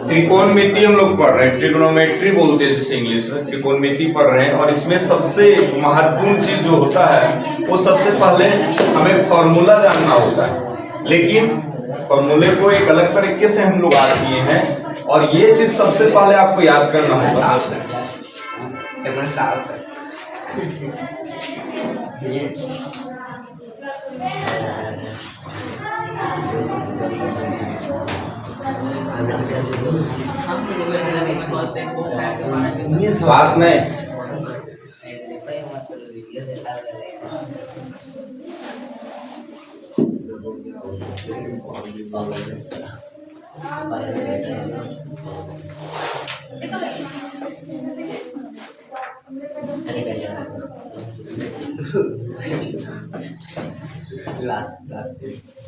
त्रिकोणमिति हम लोग पढ़ रहे हैं, ट्रिग्नोमेट्री बोलते हैं जिसे इंग्लिश में, त्रिकोणमिति पढ़ रहे हैं। और इसमें सबसे महत्वपूर्ण चीज जो होता है वो सबसे पहले हमें फॉर्मूला जानना होता है, लेकिन फॉर्मूले को एक अलग तरीके से हम लोग याद किए हैं। और ये चीज सबसे पहले आपको याद करना होगा। बात नहीं,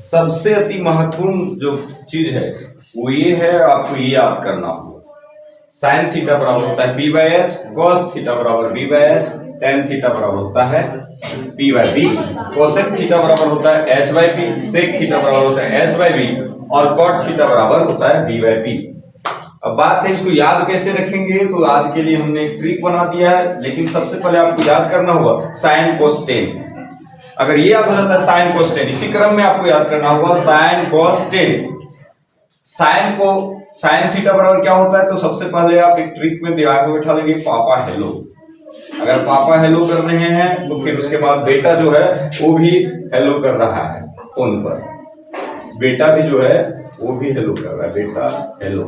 सबसे अति महत्वपूर्ण जो चीज है वो ये है, आपको ये याद करना होगा। साइन थीटा बराबर होता है P by H, cos theta बराबर B by H, tan theta बराबर होता है P by B, cosec theta बराबर होता है H by P, sec theta बराबर होता है एच बाई बी, और कॉट थीटा बराबर होता है बी बाई पी। अब बात है इसको याद कैसे रखेंगे, तो याद के लिए हमने एक ट्रिक बना दिया है, लेकिन सबसे पहले आपको याद करना होगा साइन कोस टेन। अगर ये याद हो जाता है साइन कोस टेन, इसी क्रम में आपको याद करना होगा sine cos ten. Sine theta बराबर क्या होता है, तो सबसे पहले आप एक ट्रिक में दिमाग में बैठा लेंगे पापा हेलो। अगर पापा हेलो कर रहे हैं तो फिर उसके बाद बेटा जो है वो भी हेलो कर रहा है फोन पर, बेटा भी जो है वो भी हेलो कर रहा है, बेटा हेलो।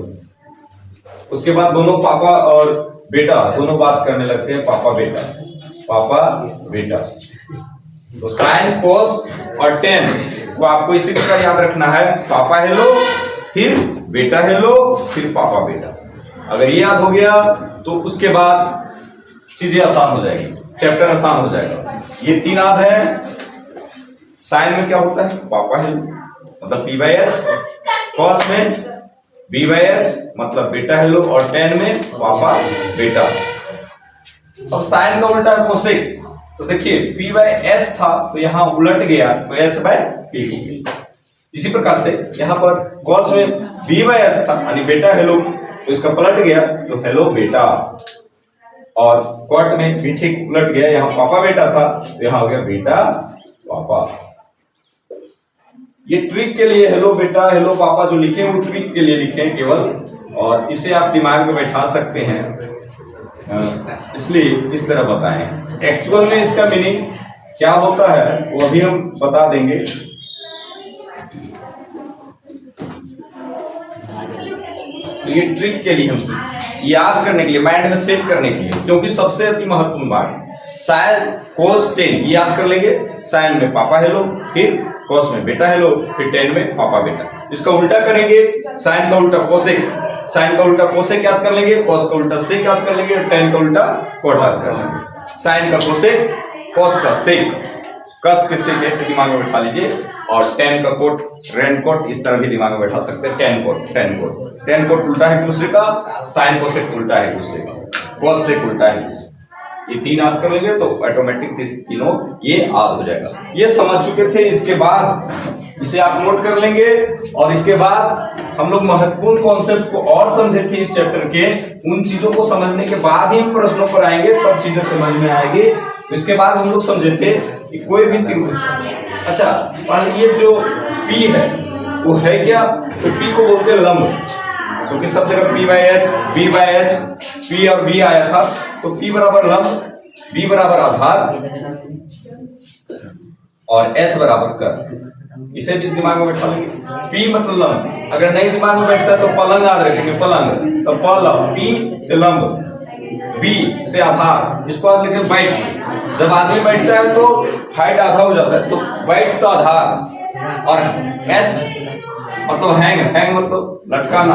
उसके बाद दोनों पापा और बेटा दोनों बात करने लगते हैं, पापा बेटा। तो साइन कोस और टेन को आपको इसी प्रकार याद रखना है, पापा हेलो, फिर बेटा हेलो, फिर पापा बेटा। अगर ये याद हो गया तो उसके बाद चीजें आसान हो जाएगी, चैप्टर आसान हो जाएगा। ये तीन याद है। साइन में क्या होता है, पापा हेलो मतलब पी बाई एच, कॉस में बी बाई एच मतलब बेटा हेलो, और टेन में पापा बेटा। अब साइन का उल्टा है कोसेक, तो देखिए पी बाई एच था तो यहां उलट गया तो एच बाई पी हो गया। इसी प्रकार से यहाँ पर कॉस में बी बाई एच था यानी बेटा हेलो, तो इसका पलट गया तो हेलो बेटा, और कॉट में भी ठीक उलट गया, यहाँ पापा बेटा था तो यहाँ हो गया बेटा पापा। ये ट्रिक के लिए हेलो बेटा हेलो पापा जो लिखे वो ट्रिक के लिए लिखे हैं केवल, और इसे आप दिमाग में बैठा सकते हैं, इसलिए इस तरह बताएं। एक्चुअल में इसका मीनिंग क्या होता है वो अभी हम बता देंगे। तो ये ट्रिक के लिए हमसे याद करने के लिए, माइंड में सेट करने के लिए, क्योंकि सबसे अति महत्वपूर्ण बात साइन कोस टेन याद कर लेंगे। साइन में पापा हेलो, फिर कोस में बेटा हेलो, फिर टेन में पापा बेटा। इसका उल्टा करेंगे, साइन का उल्टा कोसेक, साइन का उल्टा कोसेक याद कर लेंगे, कोस का उल्टा सेक याद कर लेंगे, टेन का उल्टा कोट याद कर लेंगे। साइन का कोसेक, कोस का सेक, कस के सेक ऐसे दिमाग में बैठा लीजिए, और टेन का कोट रेन कोट इस तरह भी दिमाग में बैठा सकते हैं, टेन कोट उल्टा है दूसरे का, साइन कोसेक उल्टा है दूसरे का, कोस सेक उल्टा है दूसरे। ये तीन याद कर लेंगे तो ऑटोमेटिक तीनों ये याद हो जाएगा। ये समझ चुके थे, इसके बाद इसे आप नोट कर लेंगे, और इसके बाद हम लोग महत्वपूर्ण कॉन्सेप्ट को और समझे थे इस चैप्टर के। उन चीजों को समझने के बाद ही हम प्रश्नों पर आएंगे, तब चीजें समझ में आएगी। तो इसके बाद हम लोग समझे थे कि कोई भी त्रिभुज, अच्छा मान ये जो P है वो है क्या, तो P को बोलते हैं लंब, क्योंकि सब जगह P by H, B by H, P और B आया था, तो P बराबर लंब, B बराबर आधार, और H बराबर कर। इसे भी दिमाग में बैठा लेंगे। P मतलब लंब, अगर नहीं दिमाग में बैठता है तो पलंग याद रखेंगे, पलंग तो P से लंब, B से आधार, इसको आप लिखेंगे बैठ। जब आदमी बैठता है तो हाइट आधा हो जाता है, तो बैठ तो आधार, और H मतलब हैंग मतलब लटकाना,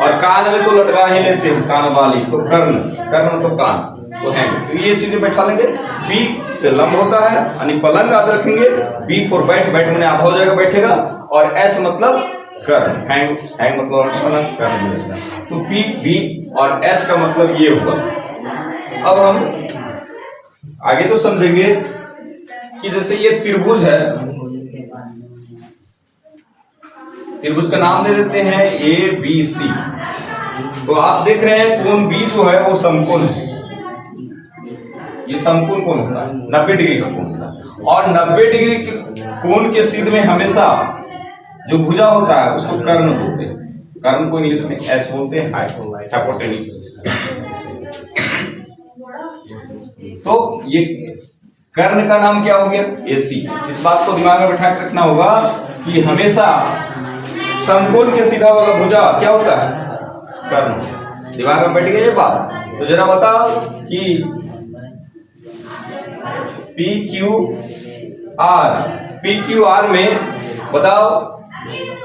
और कान में तो लटका ही लेते हैं कान वाली, तो कर्ण तो कान, तो हैंग। तो ये चीजें बैठा लेंगे। B से लंब होता है यानी पलंग याद रखेंगे, B फॉर बैठ मैंने आधा हो जाएगा बैठेगा, और H मतलब कर्ण, हैंग मतलब कर्ण मिलेगा। तो P B और H का मतलब ये होगा। अब हम आगे तो समझेंगे कि जैसे ये त्रिभुज है, त्रिभुज का नाम दे देते हैं ABC। तो आप देख रहे हैं कोण B जो है वो समकोण है, ये समकोण कोण होता है, 90 डिग्री का कोण होता है। और 90 डिग्री के कोण के सिद्ध में हमेशा जो भुजा होता है उसको कर्ण बोलते हैं। कर्ण को इंग्लिश में H बोलते हैं, हाइपोटेन्यूज। तो ये कर्ण का नाम क्या हो गया? AC। इस बात को दिमाग में बैठा के रखना होगा कि हमेशा समकोण के सीधा वाला भुजा क्या होता है? कर्ण। दिमाग में बैठ गई ये बात? तो जरा बताओ कि PQR में बताओ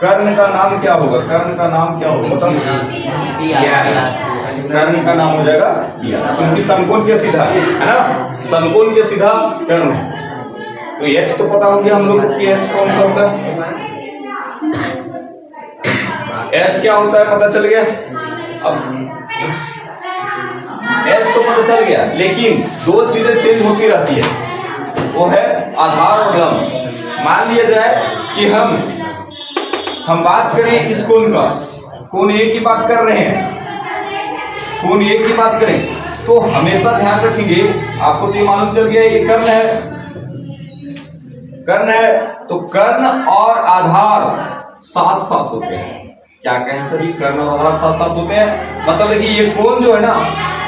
कर्ण का नाम क्या होगा? कर्ण का नाम क्या होगा बताओ? कर्ण का नाम हो जाएगा क्योंकि समकोण के सीधा है ना, समकोण के सीधा कर्ण है। तो H तो पता हो गया हम लोग कि H कौन सा होता है? H क्या होता है पता चल गया। अब H तो पता चल गया, लेकिन दो चीजें चेंज होती रहती है, वो है आधार और लंब। मान लिया जाए कि हम बात करें इस कोण का, कोण A की बात कर रहे हैं, कोण A की बात करें तो हमेशा ध्यान रखेंगे, आपको तो ये मालूम चल गया ये कर्ण है, कर्ण है तो कर्ण और आधार साथ साथ होते हैं। क्या कहें सभी? कर्ण और आधार साथ साथ होते हैं। मतलब है कि ये कोण जो है ना,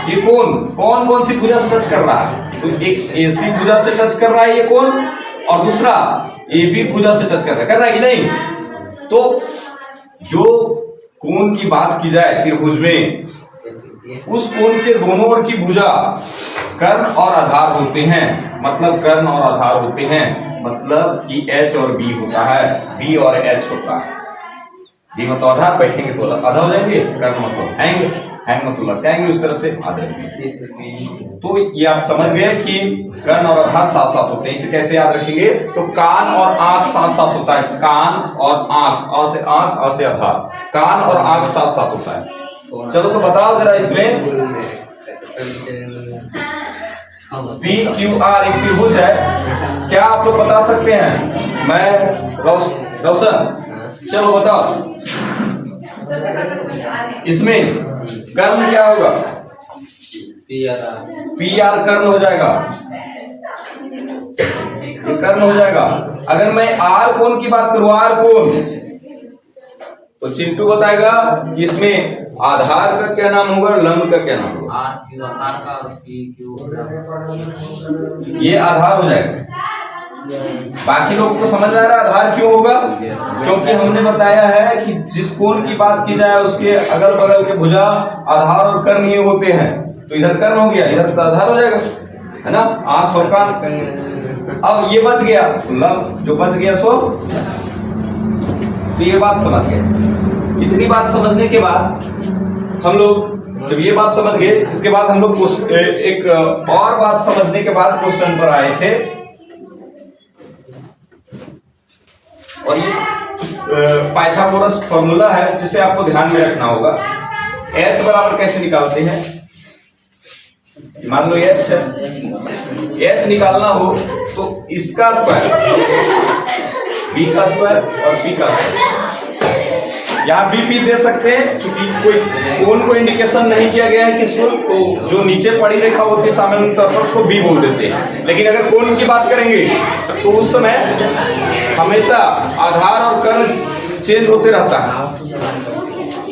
ये कोण कौन सी भुजा से टच कर रहा है? तो एक AC भुजा से टच कर रहा है ये कोण, और दूसरा AB भुजा से टच कर रहा है कि नहीं? तो जो कोण की बात की जाए त्रिभुज में, उस कोण के दोनों ओर की भुजा कर्ण और आधार होते हैं। मतलब कर्ण और आधार होते हैं, मतलब कि H और B होता है, B और H होता है। B मतलब आधार, बैठेंगे तो आधा हो जाएंगे, कर्ण मतलब हैंग मतलब लटकाएंगे, उस तरह से आधे। तो ये आप समझ गए कि कर्ण और आधार साथ साथ होते हैं। इसे कैसे याद रखेंगे? तो कान और आंख साथ साथ होता है, कान और आंख, अ से आंख, अ से आधार, कान और आंख साथ साथ होता है। चलो तो बताओ जरा इसमें PQR एक त्रिभुज है, क्या आप लोग बता सकते हैं? मैं रोशन, चलो बताओ इसमें कर्ण क्या होगा? PR कर्ण हो जाएगा, ये कर्ण हो जाएगा। अगर मैं R कोण की बात करूं, R कोण, तो चिंटू बताएगा कि इसमें आधार का क्या नाम होगा, लंब का क्या नाम होगा? ये आधार हो जाएगा। बाकी लोगों को समझ में आ रहा है आधार क्यों होगा? क्योंकि हमने बताया है कि जिस कोण की बात की जाए उसके अगल बगल के भुजा आधार और कर्ण ये होते हैं। तो इधर कर्ण हो गया, इधर तो आधार हो जाएगा, है ना, आंख और कान। अब ये बच गया लंब, जो बच गया सो। तो ये बात समझ गए। इतनी बात समझने के बाद हम लोग जब ये बात समझ गए, इसके बाद हम लोग एक और बात समझने के बाद क्वेश्चन पर आए थे। और ये पाइथागोरस फॉर्मूला है जिसे आपको ध्यान में रखना होगा। H बराबर कैसे निकालते हैं? मान लो H है, H निकालना हो तो इसका स्क्वायर, B का स्क्वायर और P का स्क्वायर। यहाँ BP दे सकते हैं, चूंकि कोई कोण को इंडिकेशन नहीं किया गया है किसको, तो जो नीचे पड़ी रेखा होती है सामान्य तौर पर उसको B बोल देते हैं। लेकिन अगर कोण की बात करेंगे तो उस समय हमेशा आधार और कर्ण चेंज होते रहता है,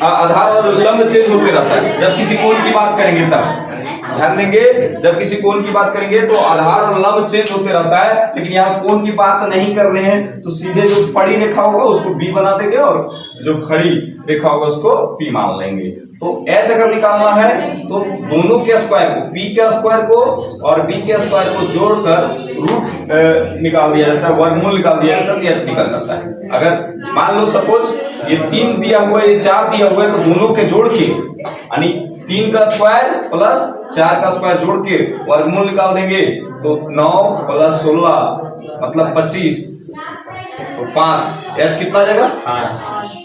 आधार और लंब चेंज होते रहता है। जब किसी कोण की बात करेंगे तब ध्यान देंगे, जब किसी कोण की बात करेंगे तो आधार और लंब चेंज होते रहता है। लेकिन यहाँ कोण की बात नहीं कर रहे हैं तो सीधे जो पड़ी रेखा होगा उसको B बना देंगे और जो खड़ी रेखा होगा उसको P मान लेंगे। तो H अगर निकालना है तो दोनों के स्क्वायर को, P के स्क्वायर को और B के स्क्वायर को जोड़कर रूट निकाल दिया जाता है, वर्गमूल निकाल दिया जाता है, H निकल जाता है। अगर मान लो सपोज ये 3 दिया हुआ है, ये 4 दिया हुआ है, तो दोनों के जोड़ के यानी 3 का स्क्वायर प्लस 4 का स्क्वायर जोड़ के वर्गमूल निकाल देंगे तो 9 प्लस 16 मतलब 25, तो 5, H कितना आ जाएगा? 5।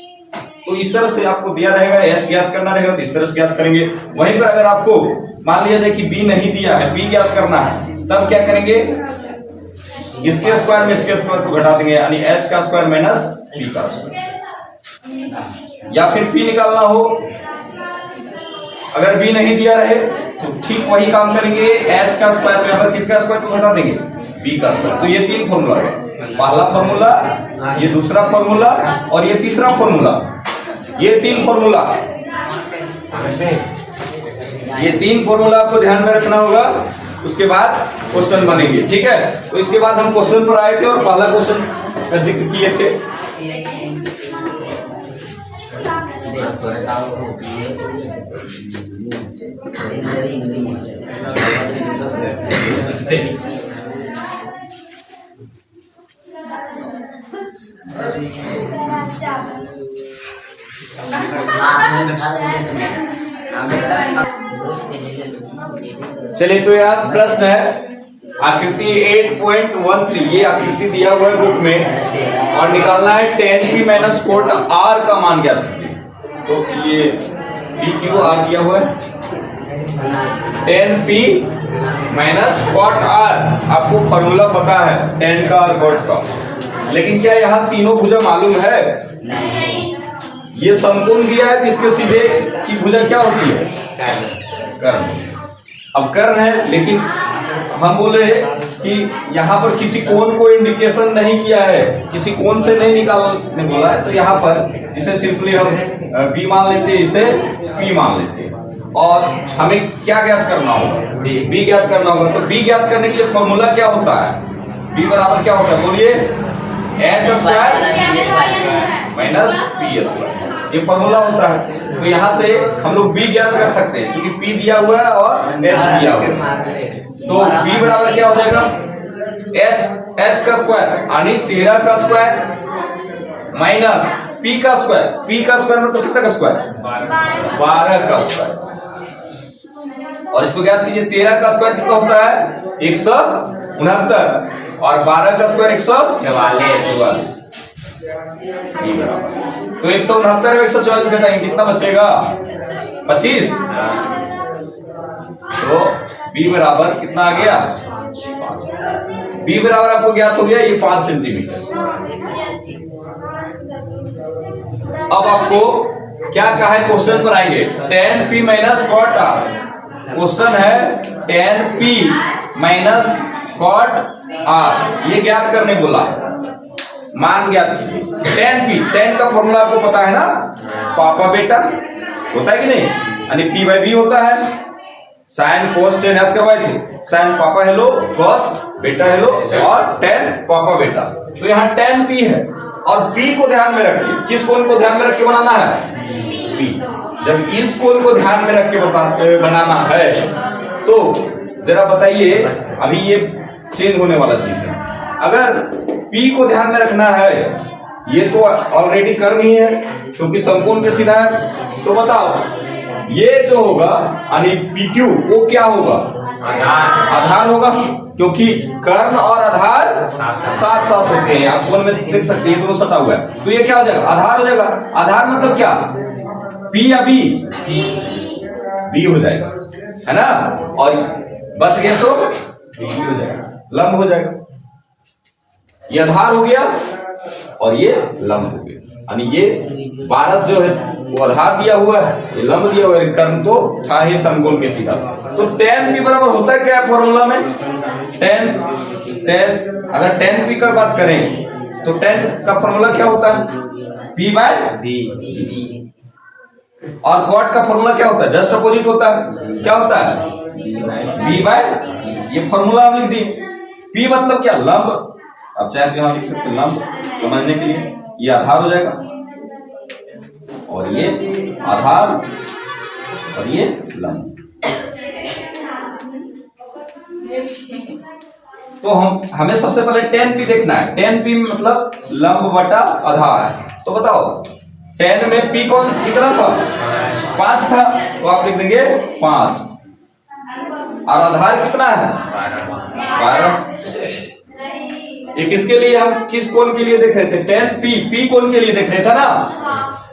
तो इस तरह से आपको दिया रहेगा, H ज्ञात करना रहेगा तो इस तरह से ज्ञात करेंगे। वहीं पर अगर आपको मान लिया जाए कि B नहीं दिया है, B ज्ञात करना है, तब क्या करेंगे? इसके स्क्वायर में इसके स्क्वायर को घटा देंगे, यानी h का स्क्वायर माइनस p का स्क्वायर। या फिर p निकालना हो, अगर b नहीं दिया रहे तो ठीक वही काम करेंगे, h का स्क्वायर में अगर किसका स्क्वायर को घटा देंगे, b का स्क्वायर। तो ये तीन फॉर्मूला है, पहला फॉर्मूला, ये दूसरा फॉर्मूला और ये तीसरा फॉर्मूला। ये तीन फॉर्मूला, ये तीन फॉर्मूला आपको ध्यान में रखना होगा, उसके बाद क्वेश्चन बनेंगे। ठीक है, तो इसके बाद हम क्वेश्चन पर आए थे और पहला क्वेश्चन का जिक्र किए थे। चलिए, तो यार प्रश्न है आकृति 8.13, ये आकृति दिया हुआ है बुक में और निकालना है tan p minus cot r का मान क्या था। तो ये PQR दिया हुआ है, tan p minus cot r, आपको फॉर्मूला पता है tan का और कॉट का, लेकिन क्या यहाँ तीनों भुजा मालूम है? ये समकोण दिया है, इसके सीधे की भुजा क्या होती है? कर्ण। अब कर्ण है, लेकिन हम बोले कि यहाँ पर किसी कोण को इंडिकेशन नहीं किया है, किसी कोण से नहीं निकालने बोला है, तो यहाँ पर इसे सिंपली हम b मान लेते हैं, इसे p मान लेते हैं। और हमें क्या ज्ञात करना होगा? b ज्ञात करना होगा। तो b ज्ञात करने के लिए फॉर्मूला क्या होता है? b बराबर क्या होता है, बोलिए? h square minus p square, ये फॉर्मूला होता है। तो यहाँ से हम लोग b ज्ञात कर सकते हैं, क्योंकि p दिया हुआ है और h दिया हुआ है। तो b बराबर क्या हो जाएगा? h का स्क्वायर यानी 13 का स्क्वायर माइनस p का स्क्वायर, p का स्क्वायर मतलब कितना का स्क्वायर? 12 का स्क्वायर। और इसको ज्ञात कीजिए, 13 का स्क्वायर कितना होता है? 169 और 12 का स्क्वायर 144। तो 169 और 144 घटाएंगे, कितना बचेगा? 25। तो b बराबर कितना आ गया? 5। b बराबर आपको ज्ञात हो गया, ये 5 सेंटीमीटर। अब आपको क्या कहा है, क्वेश्चन पर आएंगे। tan p minus cot r, question है tan p minus cot r, ये ज्ञात करने बोला, मान ज्ञात कीजिए। tan का फॉर्मूला आपको पता है ना, पापा बेटा होता है कि नहीं, यानी p बाई b होता है। साइन कोस tan याद करवाए थे, साइन पापा हेलो, कोस बेटा हेलो और tan पापा बेटा। तो यहाँ tan p है और p को ध्यान में रखिए, किस कोण को ध्यान में रख के बनाना है? p। जब इस कोण को ध्यान में रख के बनाना है तो जरा बताइए, अभी ये चेंज होने वाला चीज है। अगर p को ध्यान में रखना है, ये तो ऑलरेडी कर्म ही है क्योंकि समकोण के सीधा है, तो बताओ ये जो होगा यानी PQ वो क्या होगा? आधार होगा, क्योंकि कर्ण और आधार साथ साथ होते हैं। आप कोण में देख सकते हैं, दोनों सटा हुआ है, तो ये क्या हो जाएगा? आधार हो जाएगा। आधार मतलब क्या? P या B? B हो जाएगा, है ना। और बच गया तो B हो जाएगा, लंब हो जाएगा। ये आधार हो गया और ये लंब हो गया, यानी ये 12 जो है वो आधार दिया हुआ है, ये लंब दिया हुआ है, कर्ण तो था ही समकोण के सीधा। तो tan p बराबर होता है क्या फॉर्मूला में? tan अगर tan p का बात करें तो tan का फॉर्मूला क्या होता है? p by b। और cot का फॉर्मूला क्या होता है? जस्ट अपोजिट होता है, क्या होता है? b बाय, ये फॉर्मूला हम लिख दिए। p मतलब क्या? लंब। अब चाहे तो यहां लिख सकते हैं लंब, समझने के लिए ये आधार हो जाएगा और ये आधार और ये लंब। तो हमें सबसे पहले tan p देखना है। tan p मतलब लंब बटा आधार है। तो बताओ tan में p कौन कितना था? 5 था, तो आप लिख देंगे 5। और आधार कितना है? 12। ये किसके लिए, हम किस कोण के लिए देख रहे थे? tan p कोण के लिए देख रहे थे ना।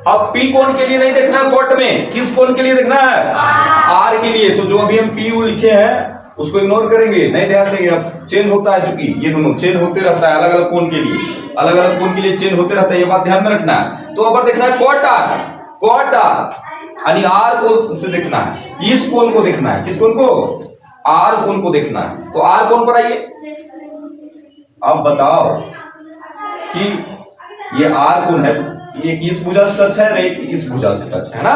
अब p कोण के लिए नहीं देखना है कोट में, किस कोण के लिए देखना है? r के लिए। तो जो अभी हम p लिखे हैं उसको इग्नोर करेंगे, नहीं ध्यान देंगे। अब चेंज होता है, चूंकि ये दोनों चेंज होते रहता है अलग अलग कोण के लिए, अलग अलग कोण के लिए चेंज होते रहता है, ये बात ध्यान में रखना है। तो अब देखना है कॉट आर, कॉट आर यानी आर कोण से देखना है, इस कोण को देखना है, किस कोण को, आर कोण को देखना है। तो आर कोण पर आइए, अब बताओ कि ये आर कोण है, एक इस भुजा से टच है ना, एक इस भुजा से टच है ना।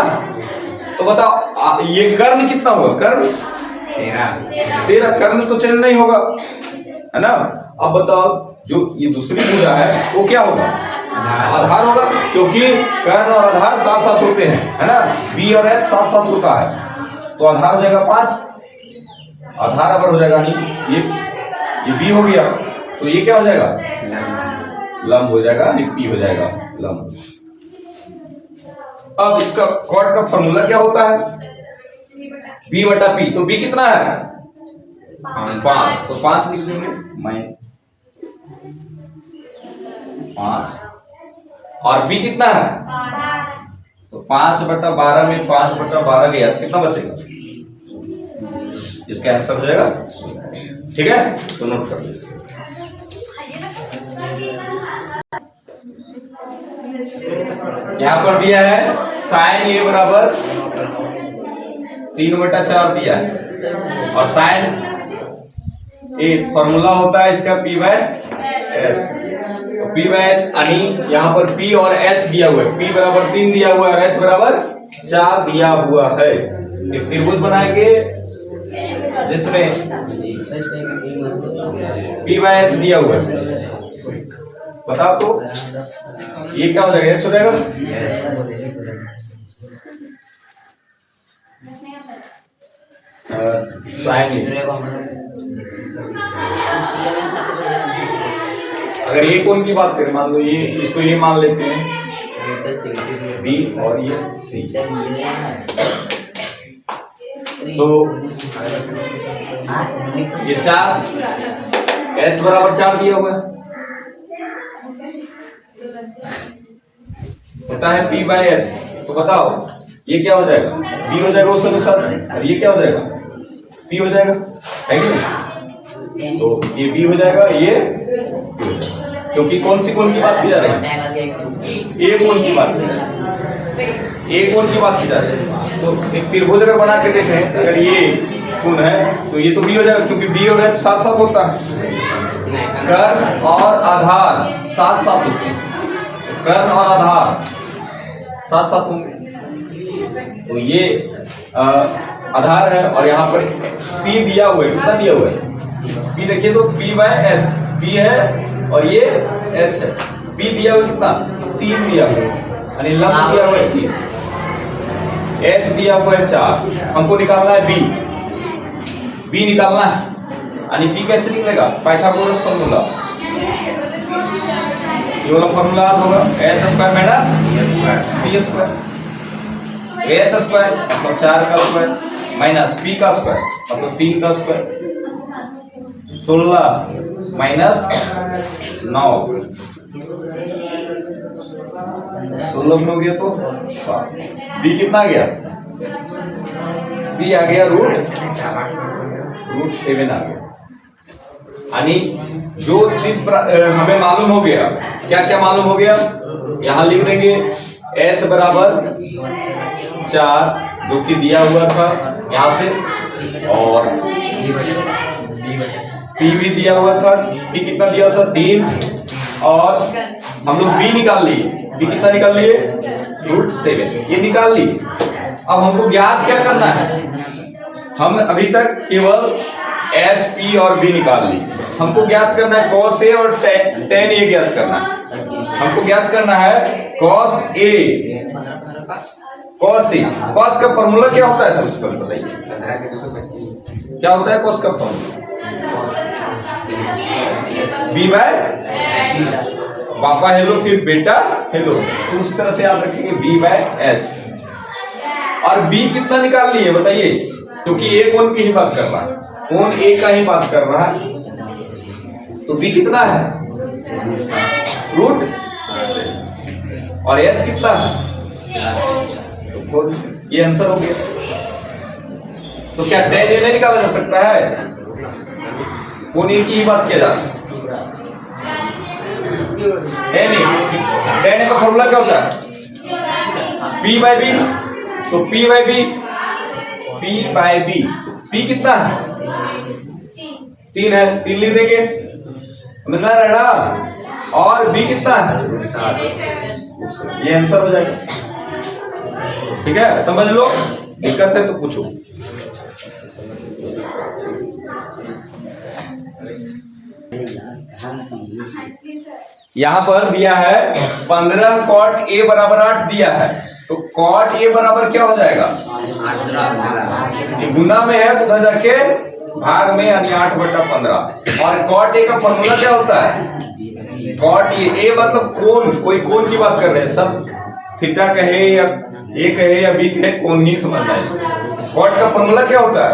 तो बताओ ये कर्ण कितना होगा, कर्ण 13, कर्ण तो चेंज नहीं होगा है ना। अब बताओ जो ये दूसरी भुजा है वो क्या होगा, आधार होगा, क्योंकि कर्ण और आधार साथ साथ होते हैं है ना, बी और एच साथ साथ होता है। तो आधार हो जाएगा 5, आधार अगर हो जाएगा नहीं ये बी हो गया, तो ये क्या हो जाएगा, लंब हो जाएगा, पी हो जाएगा लंब। अब इसका कॉट का फॉर्मूला क्या होता है, बी बटा पी। तो बी कितना है 5, तो 5 लिख देंगे माइन 5, और बी कितना है, तो 5 बटा 12 में 5 बटा 12 गया, कितना बचेगा, इसका आंसर हो जाएगा। ठीक है, तो नोट कर लीजिए। यहां पर दिया है साइन ए बराबर 3/4 दिया है, और साइन ए फॉर्मूला होता है इसका P by H. P by H यानी यहाँ पर पी और एच दिया हुआ है, पी बराबर 3 दिया हुआ है और एच बराबर 4 दिया हुआ है। एक त्रिभुज बनाएंगे जिसमें पी बाय एच दिया हुआ है, बताओ तो ये क्या हो जाएगा, एच हो जाएगा। अगर ये कोण की बात करें, मान लो ये, इसको ये मान लेते हैं बी और ये सी, तो ये 4, एच बराबर 4 दिया हुआ है, होता है पी बाय एच। तो बताओ ये क्या हो जाएगा, बी हो जाएगा उस अनुसार से, और ये क्या हो जाएगा, पी हो जाएगा, है कि नहीं। तो ये बी हो जाएगा, ये क्योंकि कौन सी कोण की बात की जा रही है, ए कोण की बात, ए कोण की बात की जा रही है। तो एक त्रिभुज अगर बना के देखें, अगर ये कोण है तो ये तो बी हो जाएगा, क्योंकि बी और एच साथ साथ होता है, कर्ण और आधार साथ साथ होते हैं, कर्ण और आधार साथ साथ होंगे। तो ये आधार है, और यहाँ पर P दिया हुआ है, कितना दिया हुआ है, P देखिए तो P बाय एच, P है और ये H है, P दिया हुआ कितना 3 दिया हुआ है, यानी लंब दिया हुआ है 3, H दिया हुआ है 4, हमको निकालना है B निकालना है, यानी P कैसे निकलेगा, पाइथागोरस फॉर्मूला, ये वाला फॉर्मूला होगा h square minus p square, h square मतलब 4 का स्क्वायर माइनस p का स्क्वायर मतलब 3 का स्क्वायर, 16 माइनस 9, 16 में हो गया तो b कितना आ गया, b आ गया रूट 7 आ गया। यानी जो चीज हमें मालूम हो गया, क्या क्या मालूम हो गया, यहां लिख देंगे h बराबर 4 जो कि दिया हुआ था यहां से, और p भी दिया हुआ था, p कितना दिया था 3, और हम लोग b निकाल लिए, b कितना निकाल लिए √7, ये निकाल लिए। अब हमको ज्ञात क्या करना है, हम अभी तक केवल एच पी और बी निकाल ली, हमको ज्ञात करना है cos ए और tan ए ज्ञात करना है, हमको ज्ञात करना है cos ए, cos ए, cos का फॉर्मूला क्या होता है सबसे पहले बताइए, क्या होता है cos का फॉर्मूला, b बाय पापा हेलो फिर बेटा हेलो, तो उस तरह से आप रखेंगे b बाय एच। और b कितना निकाल लिए बताइए, क्योंकि ए कोण की ही बात कर रहा है, कोण ए का ही बात कर रहा है, तो b कितना है रूट, और h कितना है, तो ये आंसर हो गया। तो क्या tan a नहीं निकाला जा सकता है? कौन एक ही बात किया जाता है? tan a का फॉर्मूला क्या होता है? p by b। तो p by b p कितना है? 3 है, 3 लिख देंगे, समझ में आ रहा है ना? और b कितना है? ये आंसर हो जाएगा। ठीक है, समझ लो। दिक्कत है तो पूछो। यहां पर दिया है 15 cot a बराबर 8 दिया है, तो cot a बराबर क्या हो जाएगा? 8। ये गुना में है, उधर जाके भाग में, यानी 8/15। और cot a का फॉर्मूला क्या होता है? cot a मतलब कोण, कोई कोण की बात कर रहे हैं, सब थीटा कहे या a कहे या b कहे, कोण ही समझना है। cot का फॉर्मूला क्या होता है?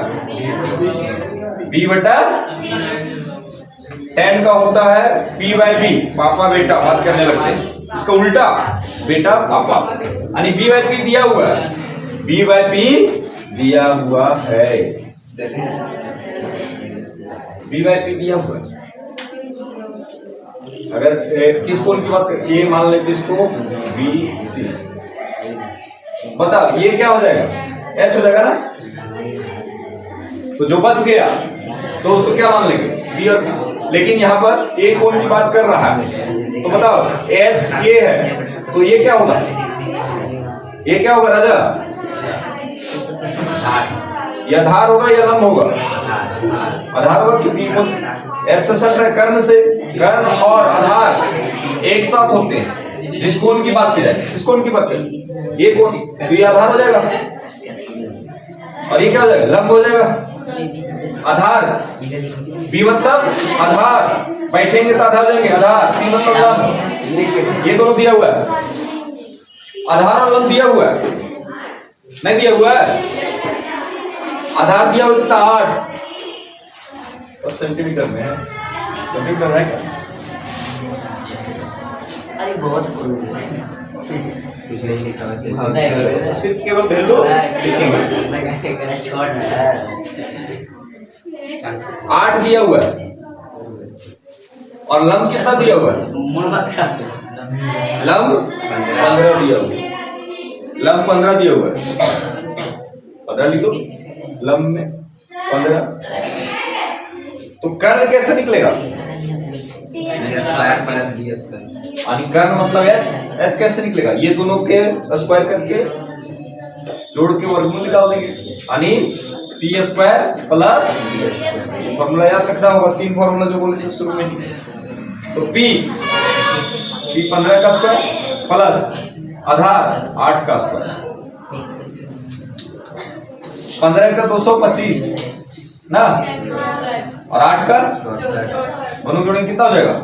tan का होता है p by b, पापा बेटा बात करने लगते हैं, इसका उल्टा बेटा पापा, यानी b by p दिया हुआ है, b by p दिया हुआ है, b by p दिया हुआ है। अगर किस कोण की बात करें, ये मान लेते इसको b c, बताओ ये क्या हो जाएगा? h हो जाएगा ना? तो जो बच गया तो उसको क्या मान लेंगे? b और b। लेकिन यहाँ पर एक कोण की बात कर रहा है, तो बताओ h ये है, तो ये क्या होगा? ये क्या होगा राजा? ये आधार होगा या लंब होगा? आधार होगा, क्योंकि h से सट रहा है कर्ण से, कर्ण और आधार एक साथ होते हैं। जिस कोण की बात की जाए, किस कोण की बात करें? ये कोण, तो ये आधार हो जाएगा, और ये क्या हो जाएगा? लंब हो जाएगा। आधार b मतलब आधार, बैठेंगे तो आधार देंगे, आधार c मतलब लंब। ये दोनों दिया हुआ है, आधार और लंब दिया हुआ है, नहीं दिया हुआ है? आधार दिया हुआ कितना? 8, सब सेंटीमीटर में है, सेंटीमीटर है क्या? अरे बहुत कुछ नहीं लिखा वैसे, सिर्फ केवल वैल्यू लिखेंगे। छोड़ 8 दिया हुआ है, और लंब कितना दिया हुआ है? लंब 15 दिया हुआ है, लंब 15 दिया हुआ है, 15 लिखो, लंब में 15। तो कर्ण कैसे निकलेगा? यानी कर्ण मतलब h कैसे निकलेगा? ये दोनों के स्क्वायर करके जोड़ के वर्गमूल निकाल देंगे, यानी p स्क्वायर प्लस, फॉर्मूला याद रखना होगा, 3 फॉर्मूला जो बोले थे शुरू में। तो p 15 का स्क्वायर प्लस आधार 8 का स्क्वायर, 15 का 225 ना, और 8 का दोनों जोड़ेंगे कितना हो जाएगा?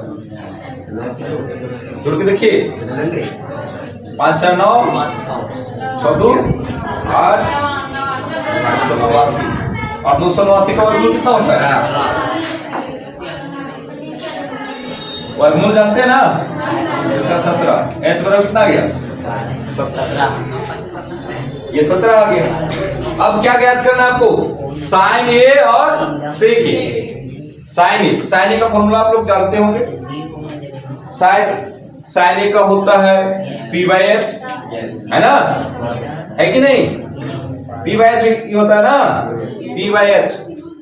जोड़ के देखिए, 5 4 9 6 2 8 889, और 289 का वर्गमूल कितना होता है? वर्गमूल जानते हैं ना, इसका 17, h बराबर कितना आ गया? 17, ये 17 आ गया। अब क्या ज्ञात करना है आपको? साइन ए और सेक ए। साइन ए का फॉर्मूला आप लोग जानते होंगे, शायद साइन ए का होता है p by h, है ना? है कि नहीं? p by h ये होता है ना, p by h।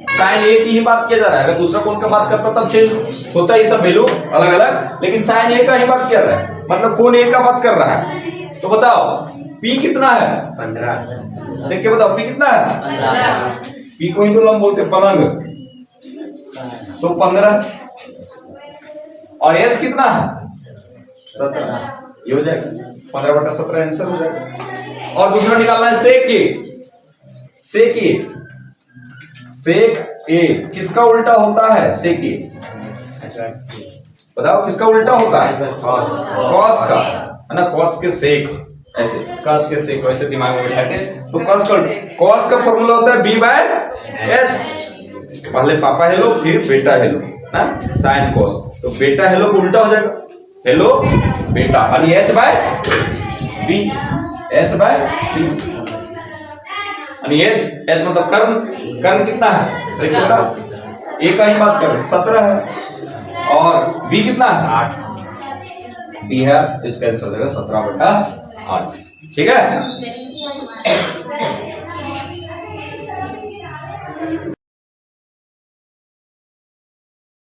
साइन ए की ही बात किया जा रहा है, अगर दूसरा कोण का बात करता तब चेंज होता है, ये सब वैल्यू अलग अलग, लेकिन साइन ए का ही बात कर रहा है, मतलब कोण ए का बात कर रहा है। तो बताओ p कितना है? 15। देख के बताओ p कितना है? p को ही तो लंब बोलते, पलंग, तो 15, और h कितना है? 17, ये हो जाएगा 15/17 आंसर हो जाएगा। और दूसरा निकालना है सेक ए। सेक ए, सेक ए किसका उल्टा होता है? सेक ए, बताओ किसका उल्टा होता है? कॉस का, है ना? कॉस के सेक, ऐसे कॉस के सेक, वैसे दिमाग में बैठा के, तो कॉस का फॉर्मूला होता है b by h। पहले पापा हेलो, फिर बेटा हेलो ना, साइन कॉस, तो बेटा हेलो को उल्टा हो जाएगा, हेलो बेटा, यानी h by b, h by b, यानी एच मतलब कर्ण, कर्ण कितना है देखो बेटा, ए का ही बात करें 17 है, और बी कितना है 8, बी है तो इसका आंसर हो जाएगा 17/8। ठीक है।